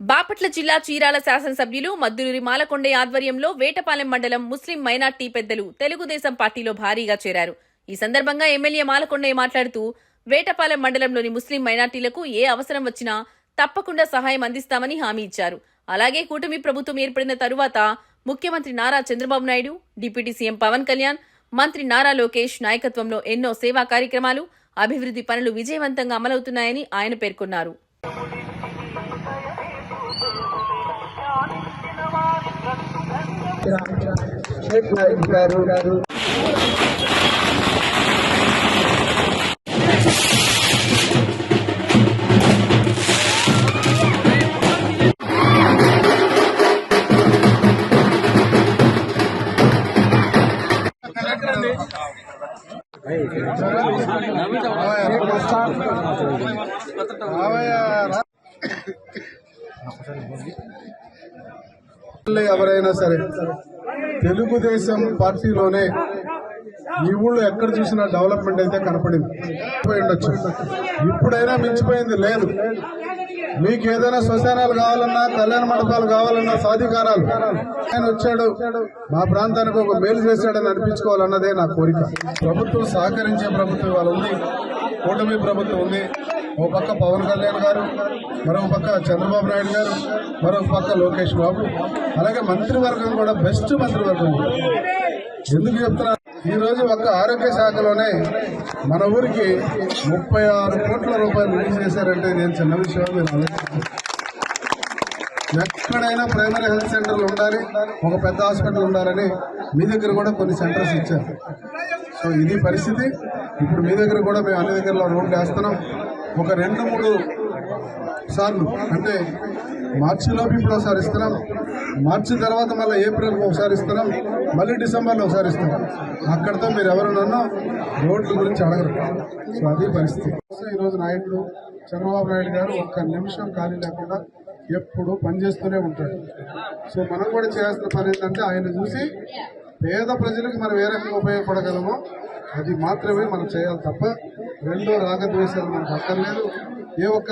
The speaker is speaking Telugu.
బాపట్ల జిల్లా చీరాల శాసనసభ్యులు మద్దులూరి మాలకొండయ్య ఆధ్వర్యంలో వేటపాలెం మండలం ముస్లిం మైనార్టీ పెద్దలు తెలుగుదేశం పార్టీలో భారీగా చేరారు. ఈ సందర్భంగా ఎమ్మెల్యే మాలకొండయ్య మాట్లాడుతూ వేటపాలెం మండలంలోని ముస్లిం మైనార్టీలకు ఏ అవసరం వచ్చినా తప్పకుండా సహాయం అందిస్తామని హామీ ఇచ్చారు. అలాగే కూటమి ప్రభుత్వం ఏర్పడిన తరువాత ముఖ్యమంత్రి నారా చంద్రబాబు నాయుడు, డిప్యూటీ సీఎం పవన్ కళ్యాణ్, మంత్రి నారా లోకేష్ నాయకత్వంలో ఎన్నో సేవా కార్యక్రమాలు, అభివృద్ధి పనులు విజయవంతంగా అమలవుతున్నాయని ఆయన పేర్కొన్నారు. ఎవరైనా సరే తెలుగుదేశం పార్టీలోనే ఈ ఊళ్ళో ఎక్కడ చూసినా డెవలప్మెంట్ అయితే కనపడింది ఉండొచ్చు. ఇప్పుడైనా మించిపోయింది లేదు. మీకు ఏదైనా శ్మశానాలు కావాలన్నా, కళ్యాణ మండపాలు కావాలన్నా, సాధికారాలు ఆయన వచ్చాడు, మా ప్రాంతానికి ఒక మేలు చేశాడని అనిపించుకోవాలన్నదే నా కోరిక. ప్రభుత్వం సహకరించే ప్రభుత్వం ఇవాళ ఉంది, కూటమి ప్రభుత్వం ఉంది. ఓ పక్క పవన్ కళ్యాణ్ గారు, మరొక పక్క చంద్రబాబు నాయుడు గారు, మరొక పక్క లోకేష్ బాబు, అలాగే మంత్రివర్గం కూడా బెస్ట్ మంత్రివర్గం. ఎందుకు చెప్తున్నా, ఈ రోజు ఒక్క ఆరోగ్య శాఖలోనే మన ఊరికి 36 కోట్ల రూపాయలు రిలీజ్ చేశారంటే నేను చిన్న విషయం మీరు ఆలోచించారు. ఎక్కడైనా ప్రైమరీ హెల్త్ సెంటర్లు ఉండాలి, ఒక పెద్ద హాస్పిటల్ ఉండాలని మీ దగ్గర కూడా కొన్ని సెంటర్స్ ఇచ్చారు. సో ఇది పరిస్థితి. ఇప్పుడు మీ దగ్గర కూడా మేము అన్ని దగ్గరలో రోడ్లు వేస్తున్నాం. ఒక 2-3 సార్లు అంటే మార్చిలోపు ఇప్పుడు ఒకసారి ఇస్తున్నాం, మార్చి తర్వాత మళ్ళీ ఏప్రిల్కి ఒకసారి ఇస్తున్నాం, మళ్ళీ డిసెంబర్లో ఒకసారి ఇస్తున్నాం. అక్కడితో మీరు ఎవరున్నా రోడ్ల గురించి అడగరు. సో అది పరిస్థితి. ఈరోజు నాయకుడు చంద్రబాబు నాయుడు గారు ఒక్క నిమిషం ఖాళీ లేకుండా ఎప్పుడు పనిచేస్తూనే ఉంటాడు. సో మనం కూడా చేయాల్సిన పని ఏంటంటే ఆయన చూసి పేద ప్రజలకు మనం ఏ రకంగా ఉపయోగపడగలమో అది మాత్రమే మనం చేయాలి తప్ప రెండో రాగద్వేషాలు మనకు అక్కర్లేదు. ఏ ఒక్క